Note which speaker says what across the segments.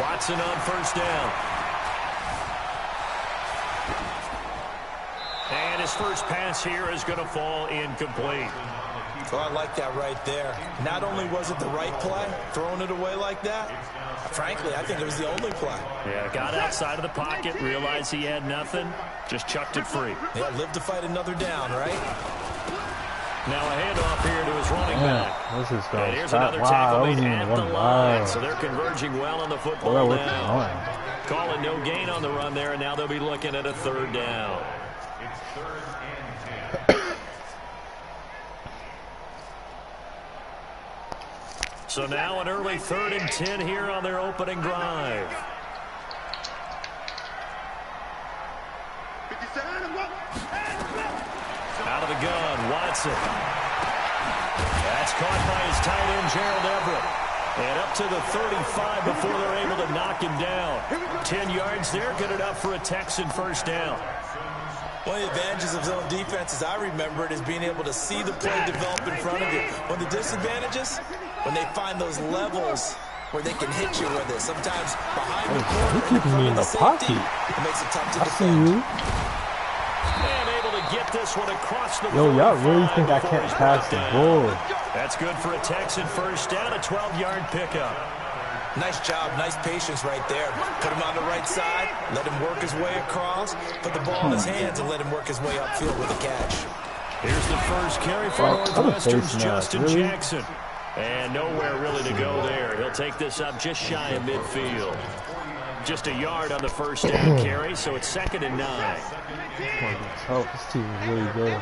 Speaker 1: Watson on first down. And his first pass here is going to fall incomplete.
Speaker 2: Well, I like that right there. Not only was it the right play, throwing it away like that, frankly, I think it was the only play.
Speaker 1: Yeah, got outside of the pocket, realized he had nothing, just chucked it free.
Speaker 2: Yeah, live to fight another down, right?
Speaker 1: Now a handoff here to his running back.
Speaker 3: This is going
Speaker 1: and here's another tackle made at the line. So they're converging well on the football now. Calling no gain on the run there, and now they'll be looking at a third down. So now an early 3rd and 10 here on their opening drive. Out of the gun, Watson. That's caught by his tight end, Gerald Everett. And up to the 35 before they're able to knock him down. 10 yards there, good enough for a Texan first down.
Speaker 2: One of the advantages of zone defense, as I remember it, is being able to see the play develop in front of you. One of the disadvantages, when they find those levels where they can hit you with it. Sometimes behind the corner,
Speaker 3: you keeping me in the pocket.
Speaker 2: It makes it tough to defend.
Speaker 1: And able to get this one across the
Speaker 3: Yo, y'all really think I can't pass the ball?
Speaker 1: That's good for a Texan first down, a 12-yard pickup.
Speaker 2: Nice job, nice patience right there. Put him on the right side, let him work his way across, put the ball in his hands, and let him work his way upfield with a catch.
Speaker 1: Here's the first carry for Northwestern's Justin Jackson. And nowhere really to go there. He'll take this up just shy of midfield. Just a yard on the first down carry, so it's 2nd and 9.
Speaker 3: Oh, this team is really good.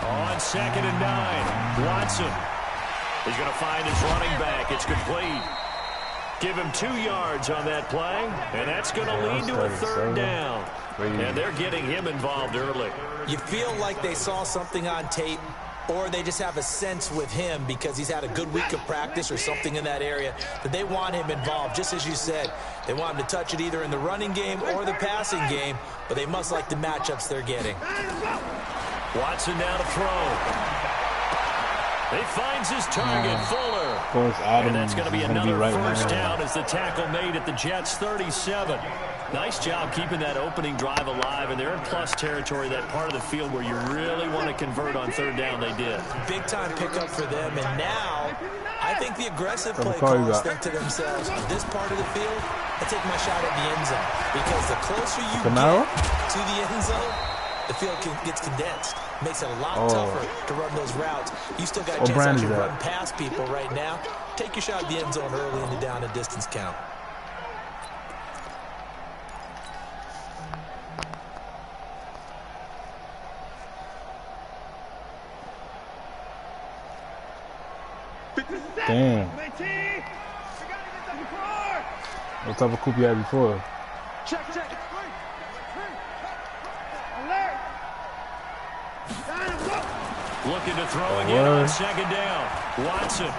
Speaker 1: On 2nd and 9, Watson. He's going to find his running back. It's complete. Give him 2 yards on that play, and that's going to lead to a third down. And they're getting him involved early.
Speaker 2: You feel like they saw something on tape, or they just have a sense with him because he's had a good week of practice or something in that area that they want him involved. Just as you said, they want him to touch it either in the running game or the passing game, but they must like the matchups they're getting.
Speaker 1: Watson now to throw. He finds his target, Fuller.
Speaker 3: Of course, Adam,
Speaker 1: and that's going to be another
Speaker 3: right
Speaker 1: first down as the tackle made at the Jets' 37. Nice job keeping that opening drive alive, and they're in plus territory, that part of the field where you really want to convert on third down. They did. Big-time pickup for them, and now I think the aggressive play callers think to themselves, this part of the field, I take my shot at the end zone, because the closer you get to the end zone, the field gets condensed. Makes it a lot tougher to run those routes. You still got a chance to run past people right now. Take your shot at the end zone early in the down and distance count.
Speaker 3: Damn. What type of coupe you had before?
Speaker 4: Check.
Speaker 1: Looking to throw again on 2nd down. Watson.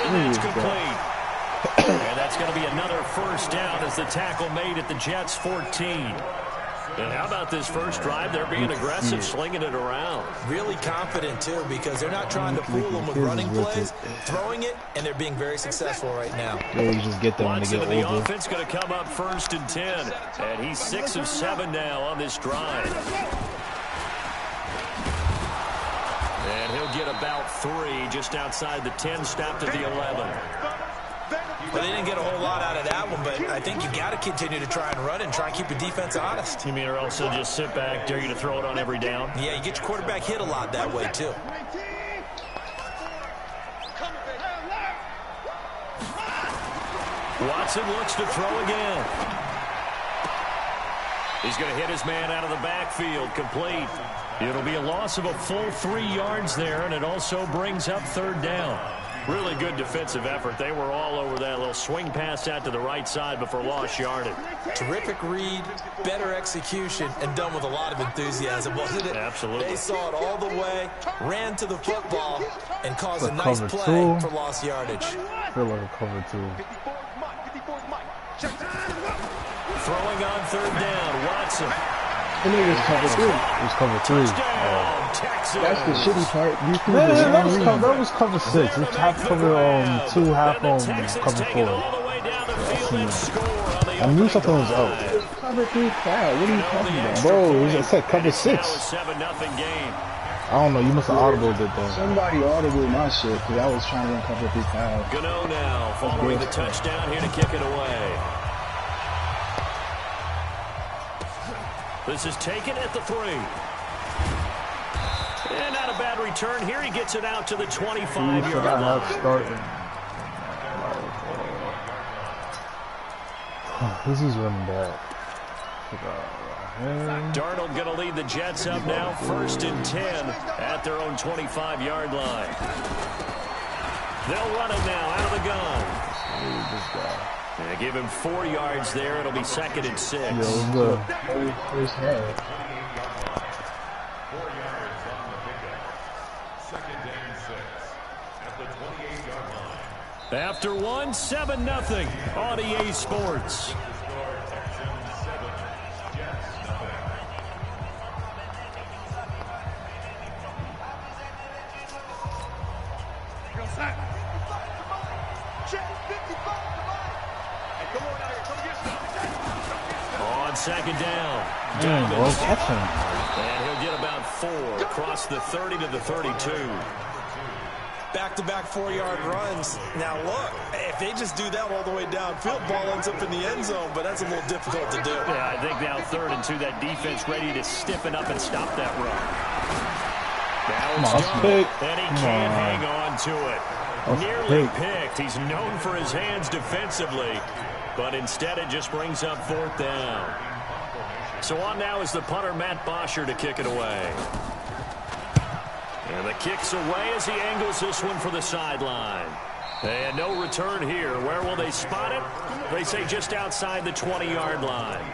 Speaker 1: And that's complete. And that's going to be another first down as the tackle made at the Jets' 14. And how about this first drive? They're being aggressive, slinging it around. Really confident, too, because they're not trying to fool them with running plays, throwing it, and they're being very successful right now.
Speaker 3: Yeah, you just get them when they get older.
Speaker 1: The offense going to come up 1st and 10. And he's 6 of 7 now on this drive. And he'll get about 3 just outside the 10, stopped at the 11.
Speaker 2: Well, they didn't get a whole lot out of that one, but I think you got to continue to try and run and try and keep your defense honest.
Speaker 1: You mean or also just sit back, dare you to throw it on every down?
Speaker 2: Yeah, you get your quarterback hit a lot that way, too.
Speaker 1: Watson looks to throw again. He's going to hit his man out of the backfield, complete. It'll be a loss of a full 3 yards there, and it also brings up third down. Really good defensive effort. They were all over that little swing pass out to the right side before lost yardage.
Speaker 2: Terrific read, better execution, and done with a lot of enthusiasm, wasn't it?
Speaker 1: Absolutely.
Speaker 2: They saw it all the way, ran to the football, and caused a nice play for lost yardage.
Speaker 3: I feel like a cover 2.
Speaker 1: Throwing on third down, Watson.
Speaker 4: I think it was cover 3.
Speaker 3: It was cover 3.
Speaker 4: That's the shitty part.
Speaker 3: That was cover 6. It's half cover 2, half cover 4. I knew something was up.
Speaker 4: It was cover 3 crowd. What are you talking about?
Speaker 3: Bro, it said cover 6. I don't know. You must have audible did that.
Speaker 4: Somebody audible my shit because I was trying to run cover 3 crowd.
Speaker 1: Gano now following the touchdown here to kick it away. This is taken at the 3. And not a bad return here. He gets it out to the 25-yard line.
Speaker 3: Who's he's running back?
Speaker 1: Darnold going to lead the Jets up now, 1st and 10 at their own 25-yard line. They'll run it now out of the gun. And give him 4 yards there. It'll be 2nd and 6. After 1, 7-0 on EA Sports. On 2nd down. And he'll get about 4 across the 30 to the 32.
Speaker 2: Back-to-back 4-yard runs. Now look, if they just do that all the way downfield, ball ends up in the end zone, but that's a little difficult to do.
Speaker 1: Yeah, I think now 3rd and 2, that defense ready to stiffen up and stop that run. Now it's done, and he can't hang on to it. Nearly picked. He's known for his hands defensively, but instead it just brings up 4th down. So on now is the punter, Matt Bosher, to kick it away. And the kick's away as he angles this one for the sideline. And no return here. Where will they spot it? They say just outside the 20-yard line.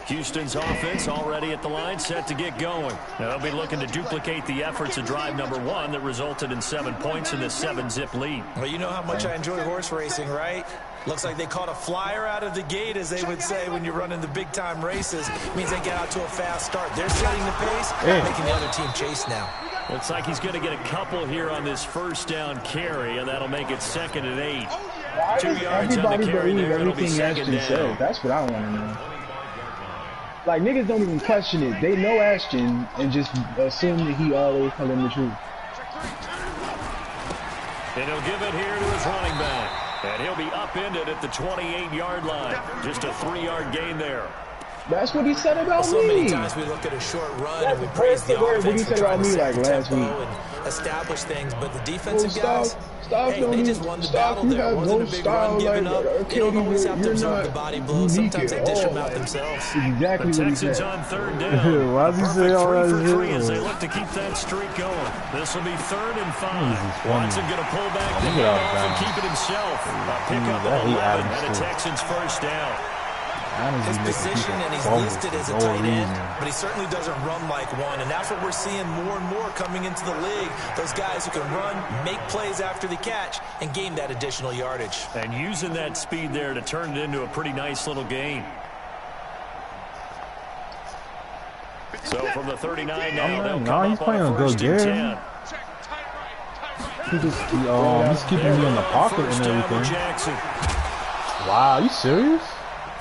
Speaker 1: Houston's offense already at the line, set to get going. Now they'll be looking to duplicate the efforts of drive number 1 that resulted in 7 points in this 7-zip lead.
Speaker 2: Well, you know how much I enjoy horse racing, right? Looks like they caught a flyer out of the gate, as they would say when you're running the big-time races. It means they get out to a fast start. They're setting the pace, making the other team chase now.
Speaker 1: Looks like he's going to get a couple here on this 1st down carry, and that'll make it 2nd and 8.
Speaker 4: Why
Speaker 1: 2 yards on the carry there. It'll be 2nd down.
Speaker 4: Said? That's what I want to know. Like, niggas don't even question it. They know Ashton and just assume that he always telling the truth.
Speaker 1: And he'll give it here to his running back. And he'll be upended at the 28-yard line. Just a 3-yard gain there.
Speaker 4: That's what he said about
Speaker 2: so
Speaker 4: me.
Speaker 2: Many times we look at a short run and we praise the offense for trying to set
Speaker 4: last week
Speaker 2: and establish things, but the defensive guys, they just won the battle there. It wasn't a big run given up. They don't always have to absorb the body blows. Sometimes they dish them out themselves.
Speaker 4: Exactly
Speaker 1: the Texans on 3rd down.
Speaker 3: Why does he say all that
Speaker 1: for 3 as they look to keep that streak going. This will be 3rd and 5. Watson going to pull back the handoff and keep it himself. A pickup of 11 and a Texans 1st down.
Speaker 2: His position, and he's listed as a tight end, but he certainly doesn't run like one, and that's what we're seeing more and more coming into the league. Those guys who can run, make plays after the catch, and gain that additional yardage.
Speaker 1: And using that speed there to turn it into a pretty nice little gain. So from the 39 now, they'll come up
Speaker 3: he's playing
Speaker 1: on
Speaker 3: a good
Speaker 1: 1st and
Speaker 3: game.
Speaker 1: 10.
Speaker 3: He's keeping me in the pocket and everything. Wow, you serious?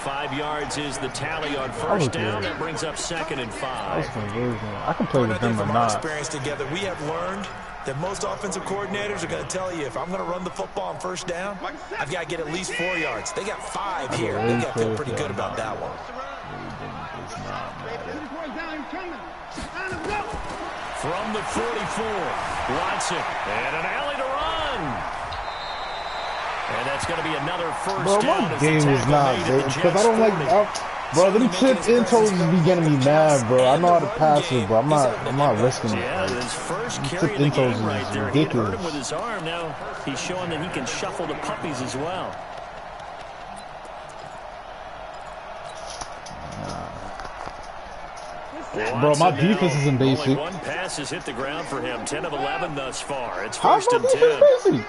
Speaker 1: 5 yards is the tally on 1st down. That brings up 2nd and 5.
Speaker 3: I can play with them or not.
Speaker 2: Experience together, we have learned that most offensive coordinators are going to tell you, if I'm going to run the football on 1st down, I've got to get at least 4 yards. They got 5 here. They got to feel pretty good about that one.
Speaker 1: From the 44, Watson, and an alley to run. And that's going to be another 1st down.
Speaker 3: My game is not, because I don't like, Bro, them tip intos be getting me mad, bro. I know how to pass it, bro. I'm not risking it.
Speaker 1: Yeah, his first
Speaker 3: Tip
Speaker 1: carry of the
Speaker 3: intos
Speaker 1: game right
Speaker 3: is
Speaker 1: there. He had hurt
Speaker 3: ridiculous.
Speaker 1: him with his arm. Now he's showing that he can shuffle the puppies as well.
Speaker 3: Bro, my defense isn't basic.
Speaker 1: Only one pass has hit the ground for him. 10 of 11 thus far. It's
Speaker 3: How's
Speaker 1: first
Speaker 3: my
Speaker 1: and 10.
Speaker 3: defense basic?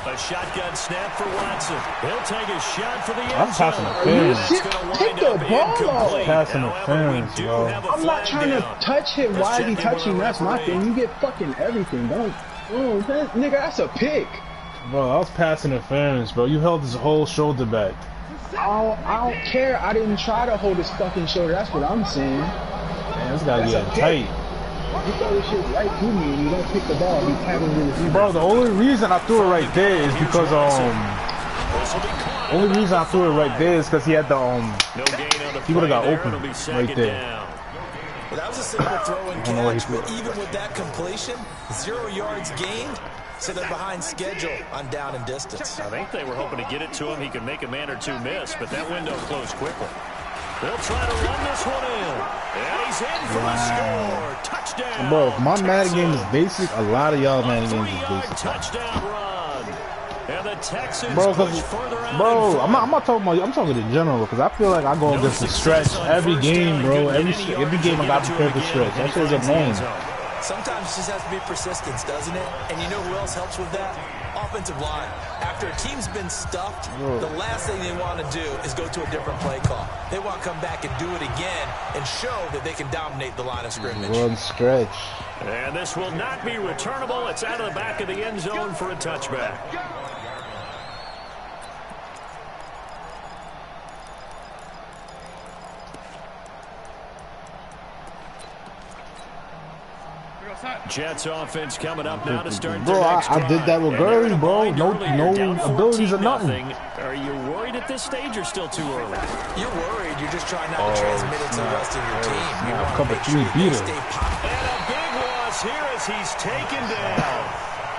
Speaker 1: A shotgun snap for Watson. He'll take a shot for the
Speaker 3: I'm
Speaker 1: end zone.
Speaker 3: passing interference.
Speaker 4: Take the ball off.
Speaker 3: Passing interference, bro.
Speaker 4: I'm not trying to touch him. Why is he touching? That's my thing. You get fucking everything. Nigga, that's a pick.
Speaker 3: Bro, I was passing interference, bro. You held his whole shoulder back.
Speaker 4: I don't care. I didn't try to hold his fucking shoulder. That's what I'm saying.
Speaker 3: Man, this guy getting tight.
Speaker 4: You throw this shit right through me and you don't pick the ball. He's having really.
Speaker 3: Bro, the only reason I threw it right there is because he had the he would have got open right there.
Speaker 2: Well, that was a simple throw and catch, but even with that completion, 0 yards gained, so they're behind schedule on down and distance.
Speaker 1: I think they were hoping to get it to him. He could make a man or two miss, but that window closed quickly. They'll try to run this one in. And he's in for the score. Touchdown.
Speaker 3: Bro, if my Madden game is basic, a lot of y'all Madden games is basic.
Speaker 1: Touchdown run. And the Texans
Speaker 3: bro,
Speaker 1: push further out.
Speaker 3: bro, I'm not talking about you. I'm talking in general because I feel like I go against the stretch every game, bro. Every game I got to prepare for stretch. That shit is annoying.
Speaker 2: Sometimes it just has to be persistence, doesn't it? And you know who else helps with that? Offensive line. After a team's been stuffed, the last thing they want to do is go to a different play call. They want to come back and do it again and show that they can dominate the line of scrimmage.
Speaker 3: Run stretch.
Speaker 1: And this will not be returnable. It's out of the back of the end zone for a touchback. Jets offense coming up now to start.
Speaker 3: Bro, I did that with Gurley, bro. No abilities or nothing.
Speaker 1: Are you worried at this stage or still too early?
Speaker 2: You're worried. You're just trying not to transmit it to the rest of your team. You want to make sure they stay positive.
Speaker 1: And a big loss here as he's taken down.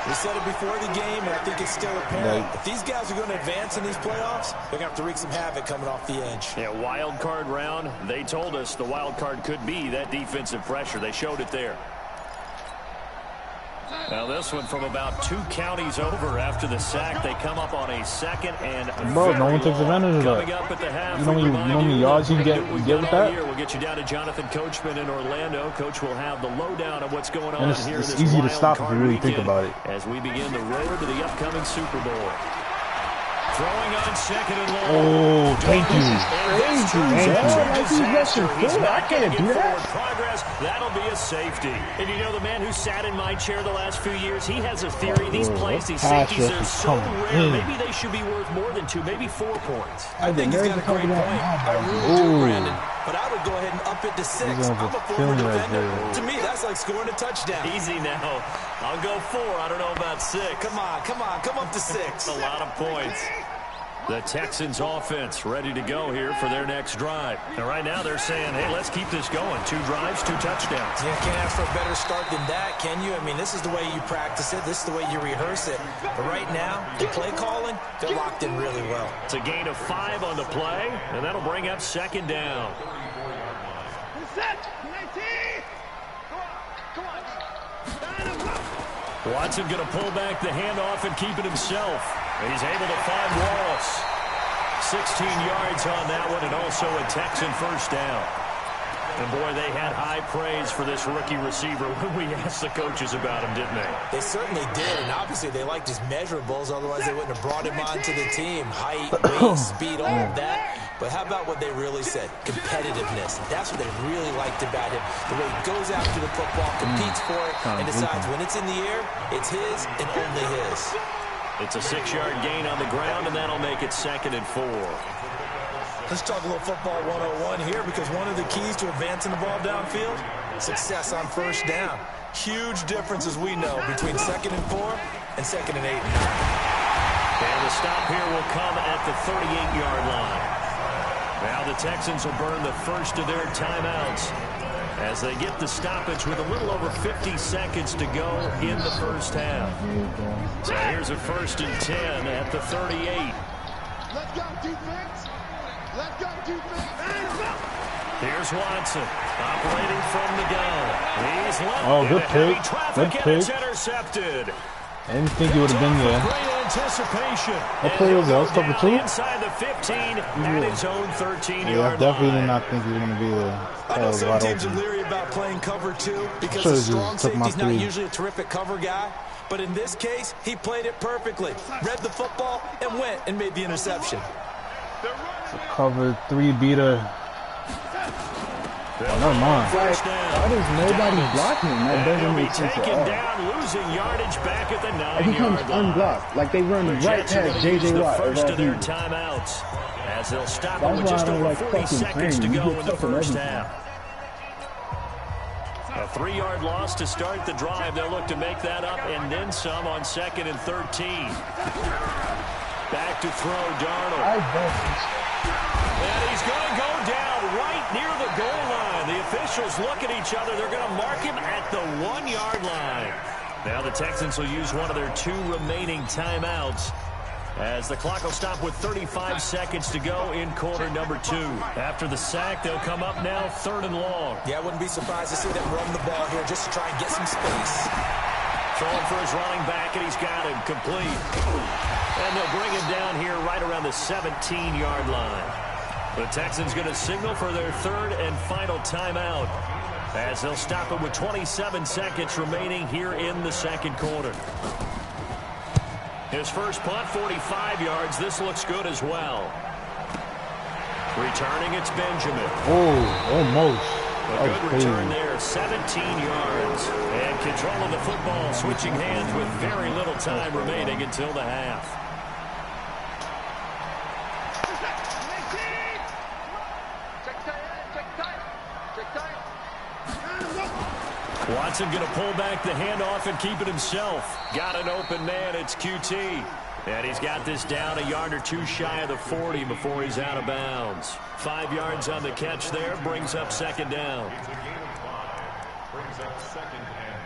Speaker 2: We said it before the game, and I think it's still apparent. If these guys are going to advance in these playoffs, they're going to have to wreak some havoc coming off the edge.
Speaker 1: Yeah, wild card round. They told us the wild card could be that defensive pressure. They showed it there. Now this one from about 2 counties over after the sack. They come up on a second and
Speaker 3: bro, no one takes advantage of that.
Speaker 1: Up at the half,
Speaker 3: you know how many yards you can get with that?
Speaker 1: We'll get you down to Jonathan Coachman in Orlando. Coach will have the lowdown of what's going on here.
Speaker 3: It's easy to stop if you really think about it.
Speaker 1: As we begin the road to the upcoming Super Bowl. Throwing on second and long.
Speaker 3: Oh, thank you.
Speaker 1: He's not going to get forward progress. That'll be a safety. And you know, the man who sat in my chair the last few years, he has a theory. These plays, these safeties are so rare. Maybe they should be worth more than 2, maybe 4 points.
Speaker 2: I think he's got a great point. I really do, Brandon. But I would go ahead and up it to 6. I'm a former defender. To me, that's like scoring a touchdown.
Speaker 1: Easy now. I'll go 4. I don't know about 6.
Speaker 2: Come on. Come up to 6.
Speaker 1: A lot of points. The Texans offense ready to go here for their next drive. And right now they're saying, hey, let's keep this going. 2 drives, 2 touchdowns.
Speaker 2: Yeah, can't ask for a better start than that, can you? I mean, this is the way you practice it. This is the way you rehearse it. But right now, the play calling, they're locked in really well.
Speaker 1: It's a gain of 5 on the play, and that'll bring up second down. Watson going to pull back the handoff and keep it himself. And he's able to find Wallace. 16 yards on that one, and also a Texan first down. And, boy, they had high praise for this rookie receiver when we asked the coaches about him, didn't they?
Speaker 2: They certainly did, and obviously they liked his measurables. Otherwise, they wouldn't have brought him onto the team. Height, weight, speed, all of that. But how about what they really said? Competitiveness. That's what they really liked about him. The way he goes after the football, competes for it, and decides when it's in the air, it's his and only his.
Speaker 1: It's a 6-yard gain on the ground, and that'll make it second and 4.
Speaker 2: Let's talk a little football 101 here, because one of the keys to advancing the ball downfield, success on first down. Huge difference, as we know, between second and 4 and second and 8 and 9.
Speaker 1: And the stop here will come at the 38-yard line. Now the Texans will burn the first of their timeouts as they get the stoppage with a little over 50 seconds to go in the first half. So here's a 1st and 10 at the 38.
Speaker 5: Let's go, defense.
Speaker 1: Here's Watson, operating from the gun. He's left.
Speaker 3: Oh, good pick. Good pick.
Speaker 1: It's intercepted.
Speaker 3: I didn't think he would have been there.
Speaker 1: Great anticipation.
Speaker 3: What play was that? Was cover 2?
Speaker 1: Inside the 15 at his own 13-yard
Speaker 3: Yeah, I definitely did not think he was going to be there.
Speaker 2: I know some teams are leery about playing cover 2 because the strong safety's not usually a terrific cover guy. But in this case, he played it perfectly. Read the football and went and made the interception.
Speaker 3: Cover 3 beater. Oh, never mind.
Speaker 4: Why does nobody block him? That doesn't make sense at all.
Speaker 1: Down, losing yardage back at the 9-yard
Speaker 4: he comes unblocked. Like they run right past J.J. Watt.
Speaker 1: First of their timeouts, as they'll stop him with just over 40 seconds to go in the first half. A 3-yard loss to start the drive. They'll look to make that up and then some on 2nd and 13. Back to throw, Darnold. And he's going to go down right near the goal line. The officials look at each other. They're going to mark him at the 1-yard line. Now the Texans will use one of their 2 remaining timeouts as the clock will stop with 35 seconds to go in quarter number 2. After the sack, they'll come up now 3rd and long.
Speaker 2: Yeah, I wouldn't be surprised to see them run the ball here just to try and get some space.
Speaker 1: Throwing for his running back, and he's got him complete. And they'll bring him down here right around the 17-yard line. The Texans going to signal for their 3rd and final timeout as they'll stop it with 27 seconds remaining here in the 2nd quarter. His first punt, 45 yards. This looks good as well. Returning, it's Benjamin.
Speaker 3: Oh, almost.
Speaker 1: A good return there, 17 yards. And control of the football, switching hands with very little time remaining until the half. Watson going to pull back the handoff and keep it himself. Got an open man, it's QT. And he's got this down a yard or 2 shy of the 40 before he's out of bounds. 5 yards on the catch there, brings up 2nd down. Brings up 2nd and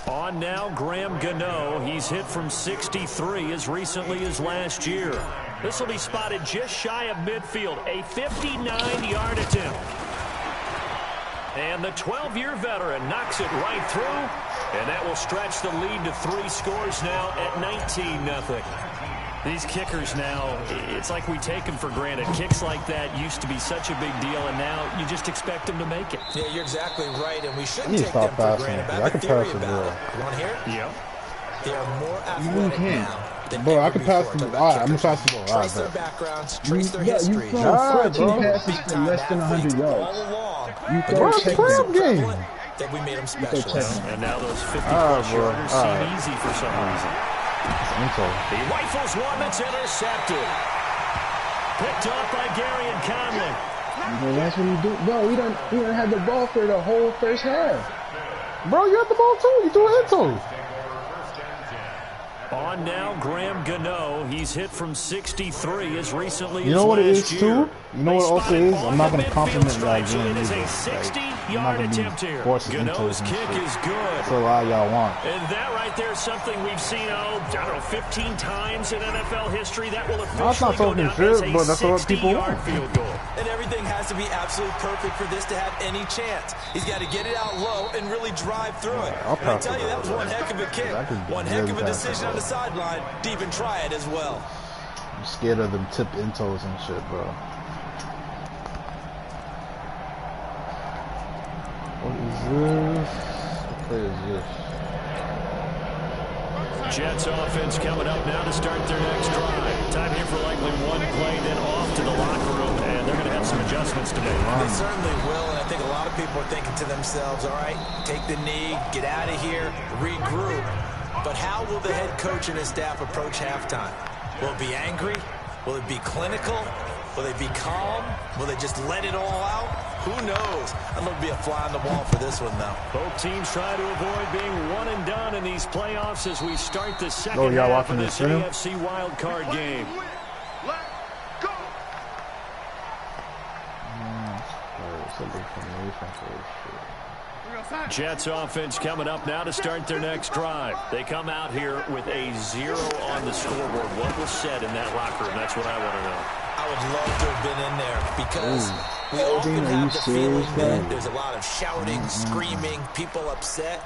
Speaker 1: 5. On now, Graham Gano. He's hit from 63 as recently as last year. This will be spotted just shy of midfield. A 59-yard attempt. And the 12-year veteran knocks it right through. And that will stretch the lead to 3 scores now at 19-0. These kickers now, it's like we take them for granted. Kicks like that used to be such a big deal, and now you just expect them to make it.
Speaker 2: Yeah, you're exactly right, and we shouldn't take them for granted.
Speaker 3: I can pass the ball.
Speaker 2: You want to hear it?
Speaker 1: Yep.
Speaker 2: They are more athletic now.
Speaker 3: Bro, I can pass the ball. All right, I'm going to pass the ball.
Speaker 2: Trace their backgrounds, trace their history.
Speaker 4: You throw 14 passes for less than 100 yards. You throw check
Speaker 2: game. That we made them special.
Speaker 1: And now those 50-plus-yarders seem easy for some reason. He rifles one that's intercepted. Picked off by Gary and Conley.
Speaker 4: Well, that's what you do. Bro, we don't have the ball for the whole first half.
Speaker 3: Bro, you had the ball too. You threw an into.
Speaker 1: On now, Graham Gano. He's hit from 63 as recently as last year.
Speaker 3: You know what it is too? You know what it also is? I'm not going to compliment that game
Speaker 1: either. It is a 60-yard attempt here. Gano's kick is good.
Speaker 3: That's a lot y'all want.
Speaker 1: And that right there is something we've seen, I don't know, 15 times in NFL history. That will officially go down as a 60-yard field goal.
Speaker 2: And everything has to be absolutely perfect for this to have any chance. He's got to get it out low and really drive through it. And I tell you, that was one heck of a kick. One heck of a decision on the sideline to even try it as well.
Speaker 3: I'm scared of them tip intos and shit, bro. What is this? What play is this?
Speaker 1: Jets offense coming up now to start their next drive. Time here for likely one play, then off to the locker room, and they're going to have some adjustments to make.
Speaker 2: They certainly will, and I think a lot of people are thinking to themselves, all right, take the knee, get out of here, regroup. But how will the head coach and his staff approach halftime? Will it be angry? Will it be clinical? Will they be calm? Will they just let it all out? Who knows? I'd love to be a fly on the wall for this one, though.
Speaker 1: Both teams try to avoid being one and done in these playoffs as we start the second half of this AFC wildcard game. Jets offense coming up now to start their next drive. They come out here with a 0 on the scoreboard. What was said in that locker room? That's what I want to know.
Speaker 2: I would love to have been in there because we often have the feeling that there's a lot of shouting, screaming, people upset.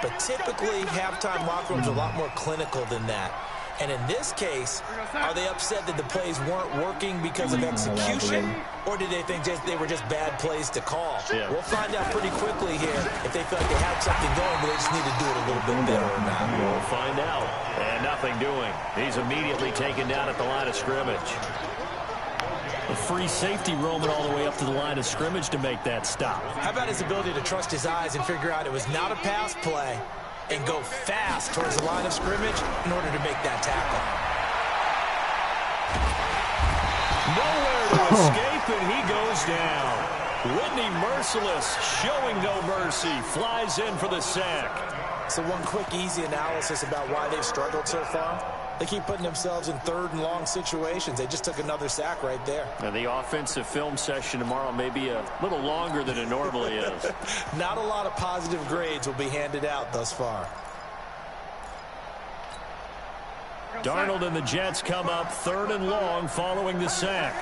Speaker 2: But typically, halftime locker rooms are a lot more clinical than that. And in this case, are they upset that the plays weren't working because of execution? Or did they think they were just bad plays to call?
Speaker 1: Yeah.
Speaker 2: We'll find out pretty quickly here if they felt like they had something going, but they just need to do it a little bit better or not.
Speaker 1: We'll find out. And nothing doing. He's immediately taken down at the line of scrimmage. A free safety roaming all the way up to the line of scrimmage to make that stop.
Speaker 2: How about his ability to trust his eyes and figure out it was not a pass play and go fast towards the line of scrimmage in order to make that tackle.
Speaker 1: Nowhere to escape, and he goes down. Whitney Merciless, showing no mercy, flies in for the sack.
Speaker 2: So one quick, easy analysis about why they've struggled so far. They keep putting themselves in third and long situations. They just took another sack right there.
Speaker 1: And the offensive film session tomorrow may be a little longer than it normally is.
Speaker 2: Not a lot of positive grades will be handed out thus far.
Speaker 1: Darnold and the Jets come up 3rd and long following the sack.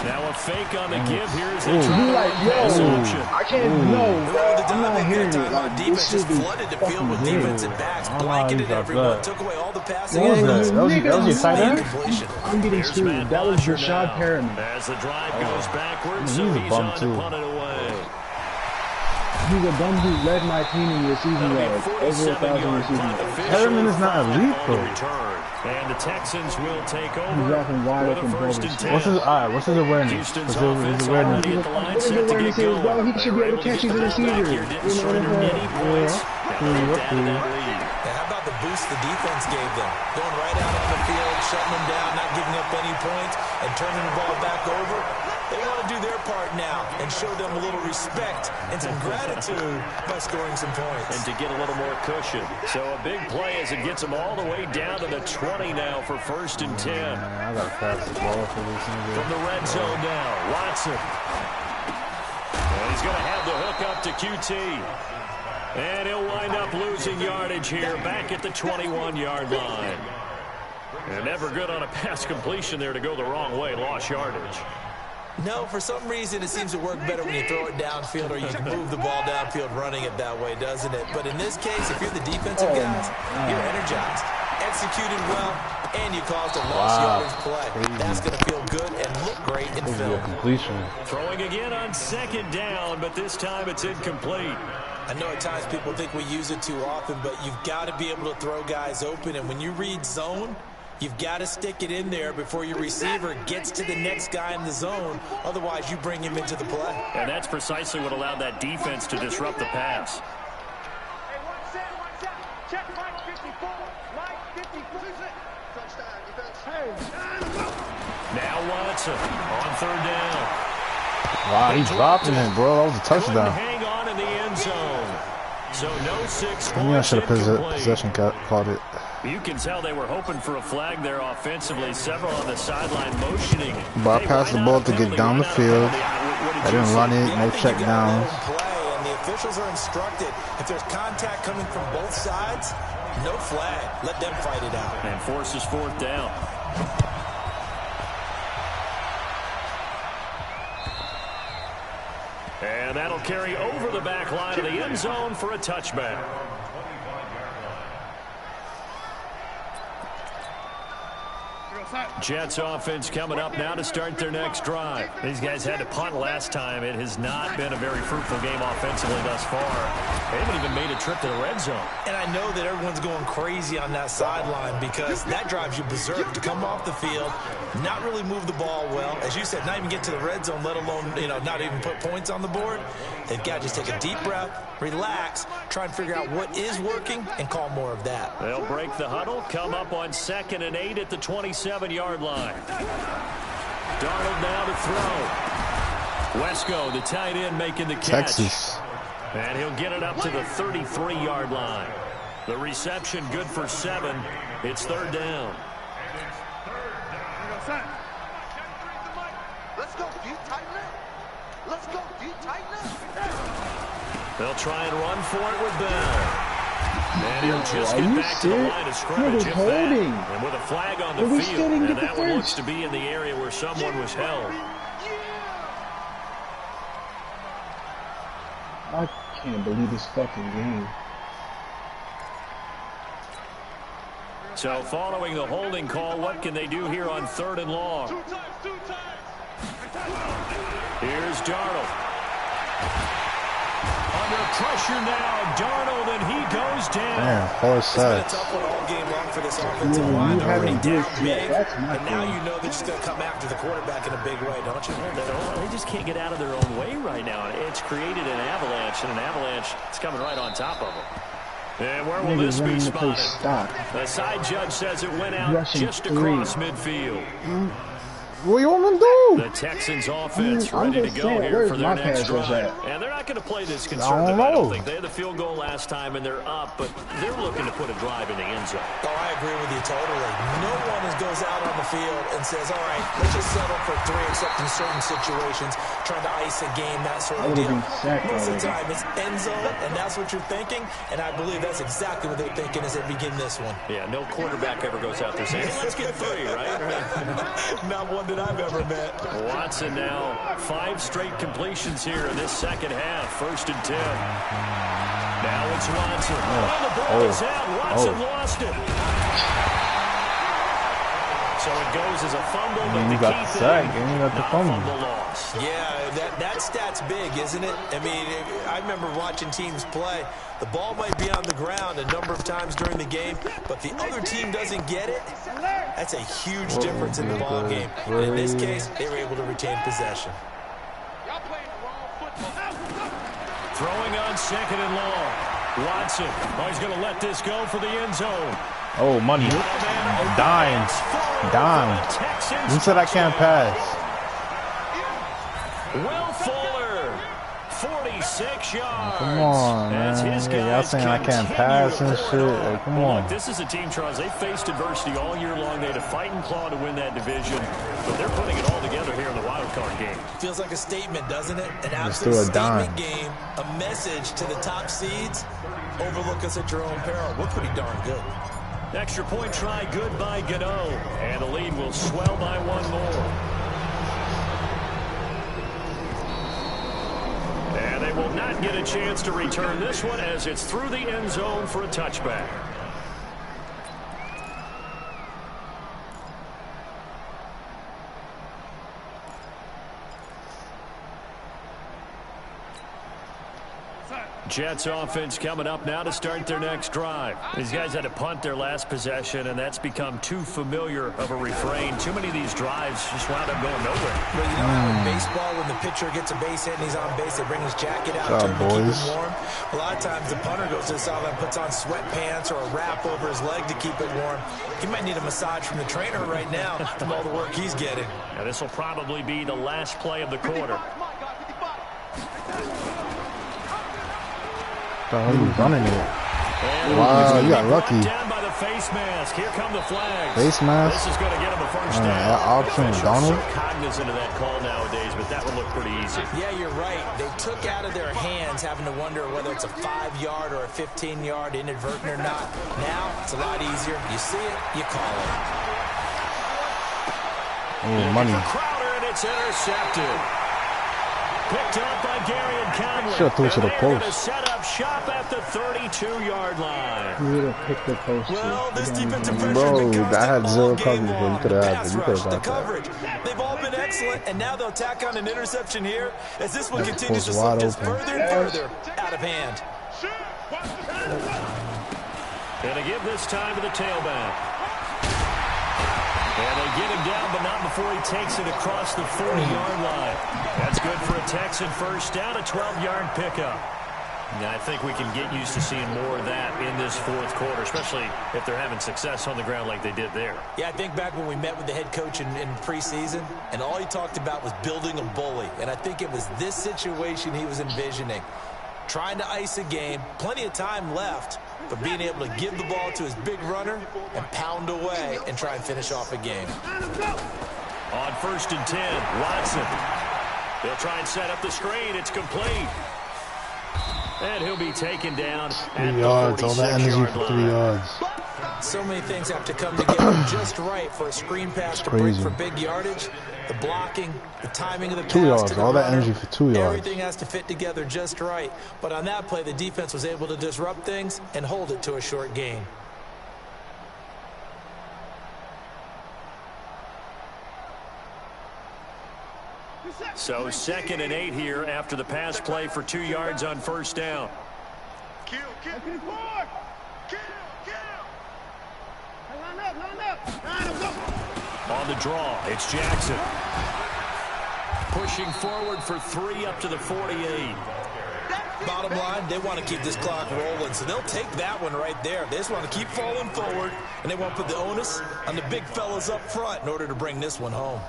Speaker 1: Now a fake on the give here as they try to run pass option.
Speaker 4: I can't, I'm not hearing it.
Speaker 2: Like, defense just flooded the field with defensive backs, blanketed everyone, took away all the passing.
Speaker 3: What was that? That was your tight end?
Speaker 4: I'm getting screwed. That was Rashad Perriman.
Speaker 1: As the drive goes backwards, so he's on to punt it away.
Speaker 4: He's a bum who led my team in receiving yards. Over 1,000 receiving yards.
Speaker 3: Perriman is not elite, though.
Speaker 1: And the Texans will take over.
Speaker 4: He's offering wide open
Speaker 1: First and 10.
Speaker 3: What's his awareness?
Speaker 1: Houston's
Speaker 3: His
Speaker 1: offense
Speaker 3: awareness.
Speaker 1: already at the line, set to get going.
Speaker 4: He should be able to catch his receiver.
Speaker 1: Didn't surrender any points.
Speaker 2: How about the boost the defense gave them? Going right out on the field, shutting them down, not giving up any points, and turning the ball back over. They want to do their part now and show them a little respect and some gratitude by scoring some points.
Speaker 1: And to get a little more cushion. So a big play as it gets them all the way down to the 20 now for 1st and 10.
Speaker 3: I got to pass the ball for this nigga.
Speaker 1: From the red zone now, Watson. And he's going to have the hook up to QT. And he'll wind up losing yardage here back at the 21-yard line. And never good on a pass completion there to go the wrong way. Lost yardage.
Speaker 2: No, for some reason it seems to work better when you throw it downfield or you can move the ball downfield running it that way, doesn't it? But in this case, if you're the defensive guys, you're energized, executed well, and you caused a lost yardage play. That's going to feel good and look great in film.
Speaker 3: Completion.
Speaker 1: Throwing again on 2nd down, but this time it's incomplete.
Speaker 2: I know at times people think we use it too often, but you've got to be able to throw guys open. And when you read zone, you've got to stick it in there before your receiver gets to the next guy in the zone. Otherwise, you bring him into the play.
Speaker 1: And that's precisely what allowed that defense to disrupt the pass. Now Watson on 3rd down.
Speaker 3: Wow, he dropped it, bro. That was a touchdown.
Speaker 1: Hang on in the end zone. So no 6
Speaker 3: Maybe I should have possession called it.
Speaker 1: You can tell they were hoping for a flag there offensively. Several on the sideline motioning.
Speaker 3: But I passed the ball to get down the field. I didn't run it, no check downs.
Speaker 2: And the officials are instructed, if there's contact coming from both sides, no flag. Let them fight it out.
Speaker 1: And forces 4th down. And that'll carry over the back line of the end zone for a touchback. Jets offense coming up now to start their next drive. These guys had to punt last time. It has not been a very fruitful game offensively thus far. They haven't even made a trip to the red zone.
Speaker 2: And I know that everyone's going crazy on that sideline because that drives you berserk to come off the field, not really move the ball well. As you said, not even get to the red zone, let alone, not even put points on the board. They've got to just take a deep breath, relax, try and figure out what is working, and call more of that.
Speaker 1: They'll break the huddle, come up on 2nd and 8 at the 27-yard line. Darnold now to throw. Wesco, the tight end, making the catch.
Speaker 3: Texas.
Speaker 1: And he'll get it up to the 33-yard line. The reception good for 7. It's 3rd down.
Speaker 5: Let's go, D, tighten up. Let's go, D, tighten up.
Speaker 1: They'll try and run for it with Bell. And he'll just get back to the line of scrimmage if that. And with a flag on the field, and that one looks to be in the area where someone was held.
Speaker 4: I can't believe this fucking game.
Speaker 1: So following the holding call, what can they do here on 3rd and long? Here's Darnold. Under pressure now, Darnold, and he goes down.
Speaker 3: Man, horse sacks.
Speaker 2: It's been a tough one all game long for this offensive line. They're already down big, and now you know they're just going to come after the quarterback in a big way, don't you?
Speaker 1: They just can't get out of their own way right now. It's created an avalanche, and an avalanche is coming right on top of them. And where will this be spotted? The side judge says it went out just across midfield.
Speaker 3: What you want me to do?
Speaker 1: The Texans offense ready to go here for their next drive. And they're not going to play this conservative, I don't think. They had the field goal last time, and they're up, but they're looking to put a drive in the end zone.
Speaker 2: Oh, I agree with you totally. No one goes out on the field and says, all right, let's just settle for 3, except in certain situations, trying to ice a game, that sort of deal. Most of the time, it's end zone, and that's what you're thinking, and I believe that's exactly what they're thinking as they begin this one.
Speaker 1: Yeah, no quarterback ever goes out there saying, let's get 3, right?
Speaker 2: Not one that I've ever met.
Speaker 1: Watson now, 5 straight completions here in this second half. 1st and 10. Now it's Watson. The ball is out. Watson lost it. So it goes as a fumble, but the key thing, not fumble loss.
Speaker 2: Yeah, that stat's big, isn't it? I mean, I remember watching teams play. The ball might be on the ground a number of times during the game, but the other team doesn't get it. That's a huge difference in the ball game. And in this case, they were able to retain possession.
Speaker 1: Throwing on 2nd and long. Watson. Oh, he's going to let this go for the end zone.
Speaker 3: Oh, money. Dying. Who said I can't pass?
Speaker 1: Will Fuller, 46 yards.
Speaker 3: Come on, man. Y'all saying I can't pass and shit? Like, come on.
Speaker 1: Look, this is a team, Charles. They faced adversity all year long. They had to fight and claw to win that division, but they're putting it all together here in the wild card game.
Speaker 2: Feels like a statement, doesn't it? An absolute statement game. A message to the top seeds. Overlook us at your own peril. We're pretty darn good.
Speaker 1: Extra point try good by Gano, and the lead will swell by 1 more. And they will not get a chance to return this one as it's through the end zone for a touchback. Jets offense coming up now to start their next drive. These guys had to punt their last possession, and that's become too familiar of a refrain. Too many of these drives just wound up going nowhere.
Speaker 2: Well, you know how in baseball, when the pitcher gets a base hit and he's on base, they bring his jacket out to keep him warm. A lot of times the punter goes to the sideline, puts on sweatpants or a wrap over his leg to keep it warm. He might need a massage from the trainer right now from all the work he's getting.
Speaker 1: Now, this will probably be the last play of the quarter.
Speaker 3: Oh, he was running it. Wow, you got lucky.
Speaker 1: Down by the face mask. Here come the flags.
Speaker 3: Face mask.
Speaker 1: This is going to get him a first down.
Speaker 3: That option, Donald.
Speaker 1: So cognizant of that call nowadays, but that would look pretty easy.
Speaker 2: Yeah, you're right. They took out of their hands having to wonder whether it's a 5-yard or a 15-yard, inadvertent or not. Now it's a lot easier. You see it, you call it.
Speaker 3: Oh, money.
Speaker 1: Crowder, and it's intercepted. Picked up by Gary and Conley.
Speaker 3: Should have threw it to the post.
Speaker 1: Set up shop at the 32-yard line.
Speaker 4: You would have picked the post.
Speaker 2: Well, this defensive pressure
Speaker 3: bro,
Speaker 2: becomes
Speaker 3: that had zero coverage,
Speaker 2: game
Speaker 3: but you could have had it. You could have
Speaker 2: the
Speaker 3: got
Speaker 2: coverage.
Speaker 3: that.
Speaker 2: They've all been excellent, and now they'll tack on an interception here as this one continues to slip just further and further out of hand.
Speaker 1: Gonna give this time to the tailback. And they get him down, but not before he takes it across the 40-yard line. That's good for a Texan first down, a 12-yard pickup. Now, I think we can get used to seeing more of that in this fourth quarter, especially if they're having success on the ground like they did there.
Speaker 2: Yeah, I think back when we met with the head coach in preseason, and all he talked about was building a bully. And I think it was this situation he was envisioning. Trying to ice a game, plenty of time left, but being able to give the ball to his big runner and pound away and try and finish off a game.
Speaker 1: On 1st and 10, Watson. They'll try and set up the screen. It's complete. And he'll be taken down at
Speaker 3: 3 yards, all that energy for 3 yards.
Speaker 2: So many things have to come together just right for a screen pass to break for big yardage. The blocking, the timing of the pass
Speaker 3: 2 yards,
Speaker 2: to the
Speaker 3: all that
Speaker 2: runner,
Speaker 3: energy for 2 yards.
Speaker 2: everything has to fit together just right. But on that play, the defense was able to disrupt things and hold it to a short gain.
Speaker 1: So 2nd and 8 here after the pass play for 2 yards on first down.
Speaker 5: Kill.
Speaker 1: On the draw, it's Jackson. Pushing forward for 3 up to the 48.
Speaker 2: Bottom line, they want to keep this clock rolling, so they'll take that one right there. They just want to keep falling forward, and they want to put the onus on the big fellas up front in order to bring this one home.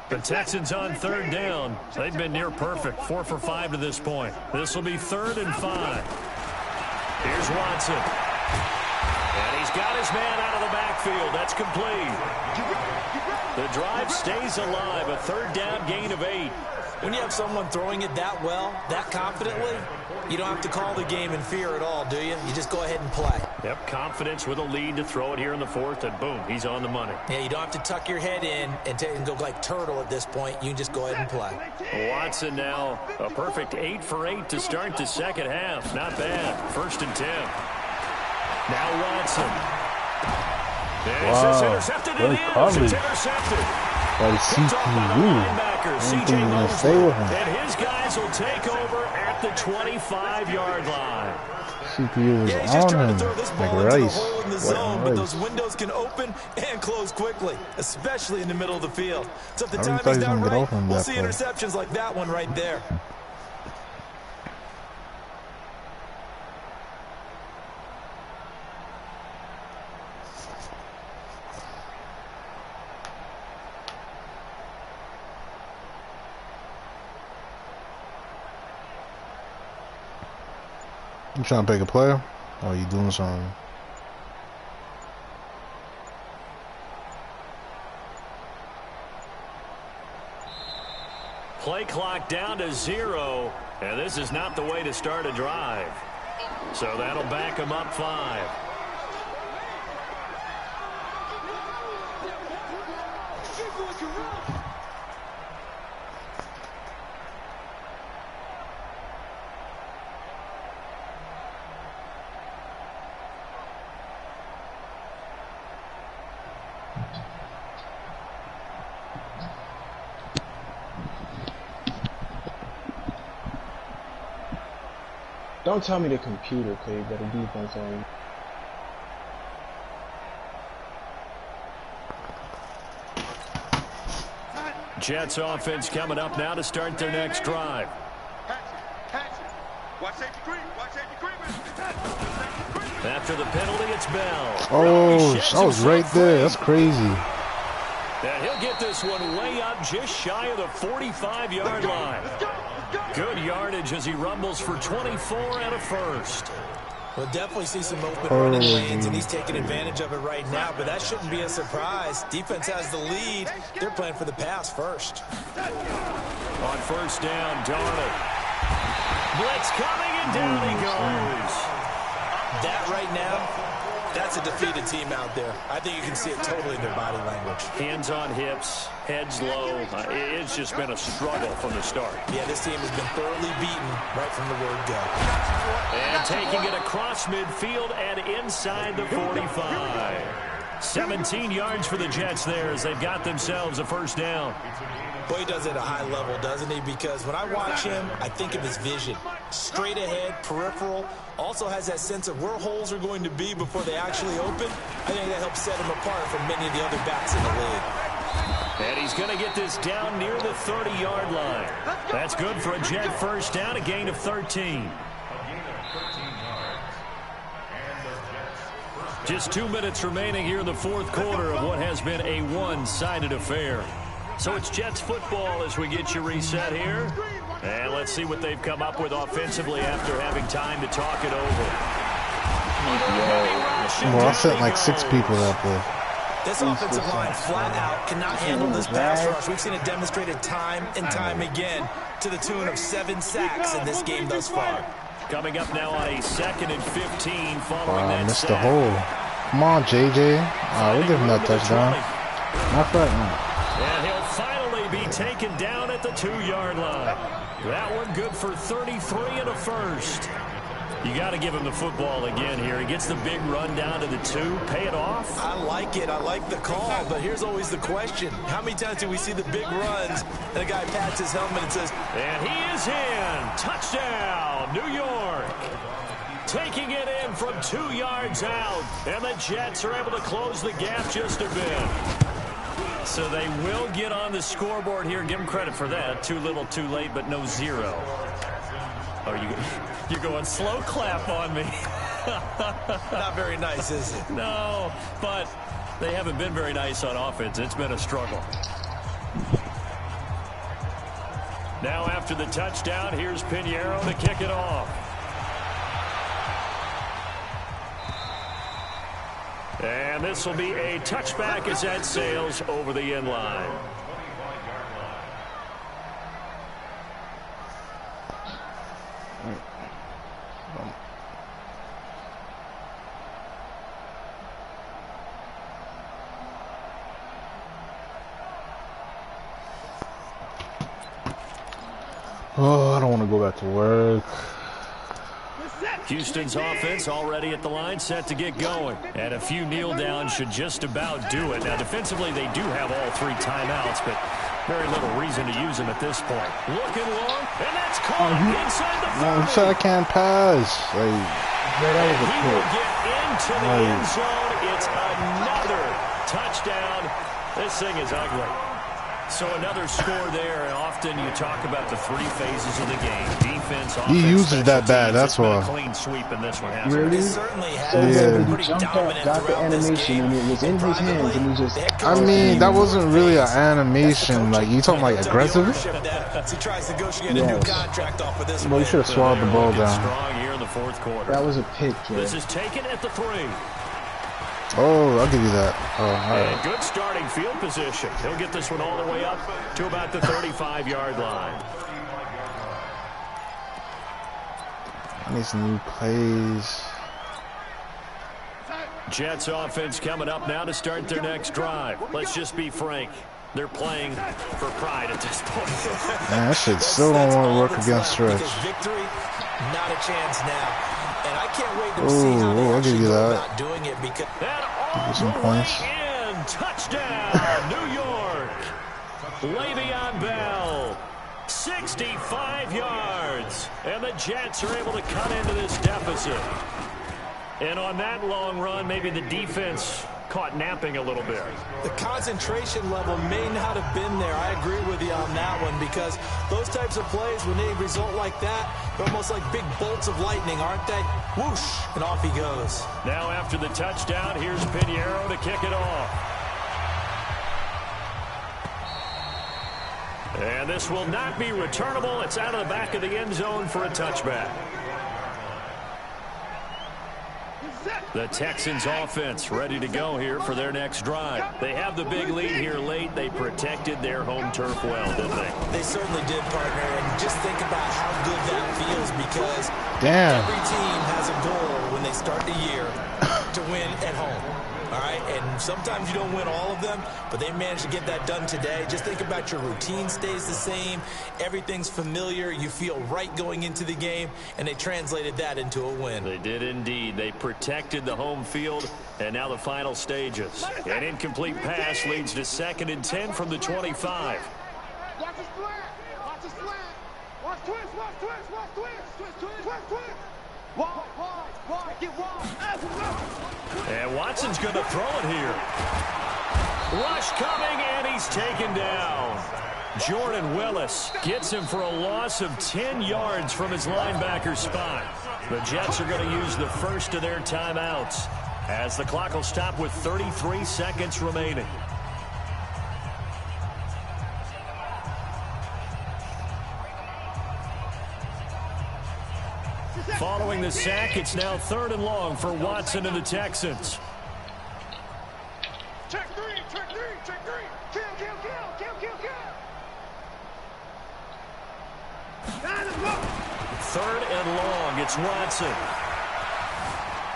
Speaker 1: The Texans on 3rd down. They've been near perfect, 4 for 5 to this point. This will be 3rd and 5. Here's Watson. And he's got his man out of the backfield. That's complete. The drive stays alive, a 3rd down gain of 8.
Speaker 2: When you have someone throwing it that well, that confidently, you don't have to call the game in fear at all, do you? You just go ahead and play.
Speaker 1: Yep, confidence with a lead to throw it here in the 4th, and boom, he's on the money.
Speaker 2: Yeah, you don't have to tuck your head in and go like turtle at this point. You can just go ahead and play.
Speaker 1: Watson now, a perfect 8 for 8 to start the second half. Not bad. 1st and 10. Now Watson. Wow. Intercepted.
Speaker 3: Great coverage. By the CPU. Anything you can say with him.
Speaker 1: And his guys will take over at the 25-yard line.
Speaker 3: CPU is
Speaker 2: he's just trying
Speaker 3: on
Speaker 2: to
Speaker 3: him
Speaker 2: throw this
Speaker 3: like
Speaker 2: ball into the
Speaker 3: rice.
Speaker 2: hole in the zone, but those windows can open and close quickly, especially in the middle of the field. So if the timing's not right, we'll see interceptions like that one right there.
Speaker 3: You trying to pick a player? Or are you doing something?
Speaker 1: Play clock down to 0, and this is not the way to start a drive. So that'll back them up 5.
Speaker 4: Don't tell me the computer played better defense on.
Speaker 1: Jets offense coming up now to start their next drive. After the penalty, it's Bell.
Speaker 3: Oh, that was right there. That's crazy.
Speaker 1: And he'll get this one way up just shy of the 45-yard line. Good yardage as he rumbles for 24 and a first.
Speaker 2: We'll definitely see some open running lanes, and he's taking advantage of it right now, but that shouldn't be a surprise. Defense has the lead. They're playing for the pass first.
Speaker 1: On first down, Darnold. Blitz coming, and down he goes.
Speaker 2: That right now, that's a defeated team out there. I think you can see it totally in their body language.
Speaker 1: Hands on hips, heads low. It's just been a struggle from the start.
Speaker 2: Yeah, this team has been thoroughly beaten right from the word go.
Speaker 1: And taking it across midfield and inside the 45. 17 yards for the Jets there as they've got themselves a first down.
Speaker 2: Boy, he does it at a high level, doesn't he? Because when I watch him, I think of his vision. Straight ahead, peripheral. Also has that sense of where holes are going to be before they actually open. I think that helps set him apart from many of the other backs in the league.
Speaker 1: And he's going to get this down near the 30-yard line. That's good for a Jet first down, a gain of 13. Just 2 minutes remaining here in the fourth quarter of what has been a one-sided affair. So it's Jets football as we get you reset here. And let's see what they've come up with offensively after having time to talk it over.
Speaker 3: Well, I sent like 6 people out there.
Speaker 2: This offensive line flat out cannot handle this pass rush. We've seen it demonstrated time and time again to the tune of 7 sacks in this game thus far.
Speaker 1: Coming up now on a 2nd and 15 following that
Speaker 3: missed
Speaker 1: sack.
Speaker 3: the hole. Come on, JJ. We'll give him that touchdown.
Speaker 4: Not right now.
Speaker 1: And he'll finally be taken down at the 2-yard line. That one good for 33 and a first. You got to give him the football again here. He gets the big run down to the 2. Pay it off.
Speaker 2: I like it. I like the call. But here's always the question. How many times do we see the big runs and a guy pats his helmet and says,
Speaker 1: and he is in. Touchdown, New York. Taking it in from 2 yards out. And the Jets are able to close the gap just a bit. So they will get on the scoreboard here. Give them credit for that. Too little, too late, but no 0. Oh, you're going slow clap on me.
Speaker 2: not very nice, is it?
Speaker 1: No, but they haven't been very nice on offense. It's been a struggle. Now after the touchdown, here's Pinheiro to kick it off. And this will be a touchback as that sails over the end line.
Speaker 3: Oh, I don't want to go back to work.
Speaker 1: Houston's offense already at the line, set to get going. And a few kneel downs should just about do it. Now, defensively, they do have all 3 timeouts, but very little reason to use them at this point. Looking long, and that's caught inside the 40.
Speaker 3: No, he said I can't pass. Like,
Speaker 1: and he will get into the end zone. It's another touchdown. This thing is ugly. So another score there, and often you talk about the 3 phases of the game. Defense, offense,
Speaker 3: he uses that bad, that's why.
Speaker 1: A clean sweep in this one, hasn't
Speaker 4: Really?
Speaker 1: it?
Speaker 2: Certainly has.
Speaker 3: Yeah.
Speaker 4: He jumped up, got the animation, and it was in his hands, and he just...
Speaker 3: I mean, that wasn't really an animation. Like, you talking like aggressive?
Speaker 2: He tries to negotiate a new contract off of this.
Speaker 3: Well, you should have swallowed the ball down.
Speaker 1: Strong here in the 4th quarter.
Speaker 4: That was a pick, kid.
Speaker 1: This is taken at the 3.
Speaker 3: Oh, I'll give you that. Oh, all right.
Speaker 1: And good starting field position. He'll get this one all the way up to about the 35-yard line.
Speaker 3: I need some new plays.
Speaker 1: Jets offense coming up now to start their next drive. Let's just be frank. They're playing for pride at this point.
Speaker 3: Man, that shit still don't want to work against stretch.
Speaker 2: Victory, not a chance now. And I can't wait to see how they actually go about doing it because
Speaker 3: give you some points.
Speaker 1: In touchdown, New York. Le'Veon Bell, 65 yards, and the Jets are able to cut into this deficit. And on that long run, maybe the defense caught napping a little bit.
Speaker 2: The concentration level may not have been there. I agree with you on that one because those types of plays, when they result like that, they're almost like big bolts of lightning, aren't they? Whoosh, and off he goes.
Speaker 1: Now after the touchdown, here's Pinheiro to kick it off. And this will not be returnable. It's out of the back of the end zone for a touchback. The Texans offense ready to go here for their next drive. They have the big lead here late. They protected their home turf well, didn't they?
Speaker 2: They certainly did, partner. And just think about how good that feels because every team has a goal when they start the year to win at home. All right, and sometimes you don't win all of them, but they managed to get that done today. Just think about your routine stays the same. Everything's familiar. You feel right going into the game, and they translated that into a win.
Speaker 1: They did indeed. They protected the home field, and now the final stages. An incomplete pass leads to 2nd and 10 from the 25.
Speaker 5: Watch the slant. Watch the slant. Watch twist. Watch twist. Watch twist. Twist. Twist. Wide. Get wide.
Speaker 1: And Watson's going to throw it here. Rush coming, and he's taken down. Jordan Willis gets him for a loss of 10 yards from his linebacker spot. The Jets are going to use the first of their timeouts as the clock will stop with 33 seconds remaining. Following the sack, it's now 3rd and long for Watson and the Texans.
Speaker 5: Check three. Kill.
Speaker 1: 3rd and long, it's Watson.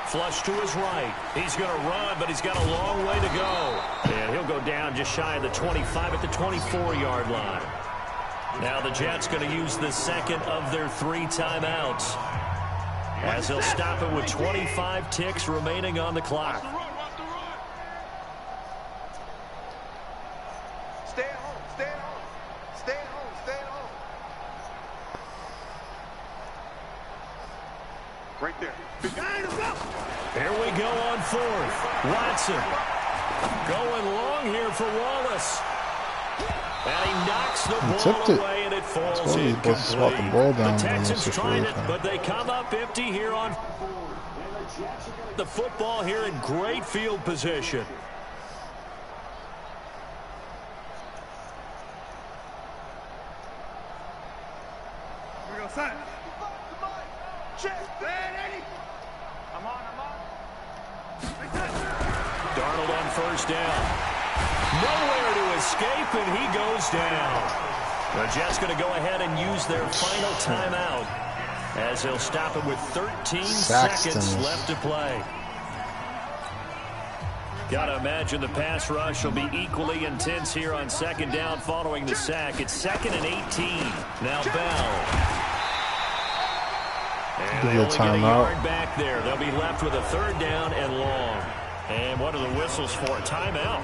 Speaker 1: Flush to his right. He's going to run, but he's got a long way to go. And he'll go down just shy of the 25 at the 24-yard line. Now the Jets going to use the second of their 3 timeouts, as they'll stop it with 25 ticks remaining on the clock.
Speaker 5: Stay at home. Right there.
Speaker 1: Here we go on 4th. Watson going long here for Wallace. And he knocks the ball away, and it falls incomplete. The Texans tried it, but they come up empty here on the football here in great field position.
Speaker 5: Here we go, son. Check. I'm on.
Speaker 1: Darnold on 1st down. Nowhere to escape, and he goes down. The Jets going to go ahead and use their final timeout, as they'll stop it with 13 seconds left to play. Got to imagine the pass rush will be equally intense here on 2nd down following the sack. It's 2nd and 18. Now Bell. And they only get a yard back there. They'll be left with a 3rd down and long. And what are the whistles for? Timeout.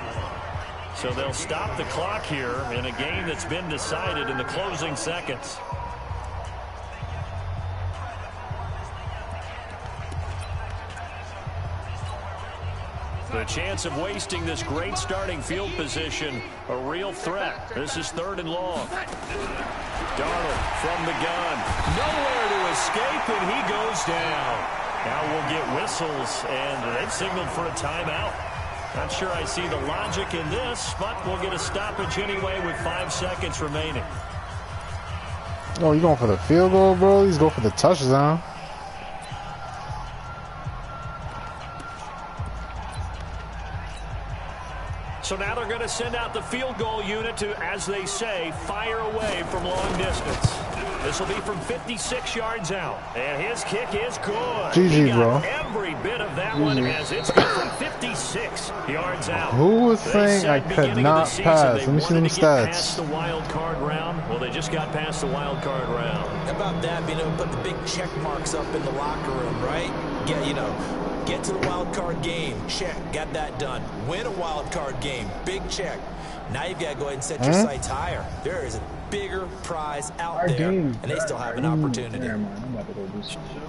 Speaker 1: So they'll stop the clock here in a game that's been decided in the closing seconds. The chance of wasting this great starting field position, a real threat. This is 3rd and long. Darnold from the gun. Nowhere to escape, and he goes down. Now we'll get whistles, and they've signaled for a timeout. Not sure I see the logic in this, but we'll get a stoppage anyway with 5 seconds remaining.
Speaker 3: Oh, you going for the field goal, bro? He's going for the touchdown.
Speaker 1: So now they're going to send out the field goal unit to, as they say, fire away from long distance. This will be from 56 yards out. And his kick is good.
Speaker 3: GG, bro.
Speaker 1: Every bit of that one, as it's good from 56 yards out.
Speaker 3: Who was saying I could not pass? Let me see them stats.
Speaker 1: Past the wild card round. Well, they just got past the wild card round.
Speaker 2: How about that? Being able to put the big check marks up in the locker room, right? Get to the wild card game. Check. Got that done. Win a wild card game. Big check. Now you've got to go ahead and set your sights higher. There is a bigger prize out there, and they still have an opportunity.
Speaker 4: I'm about to go do something.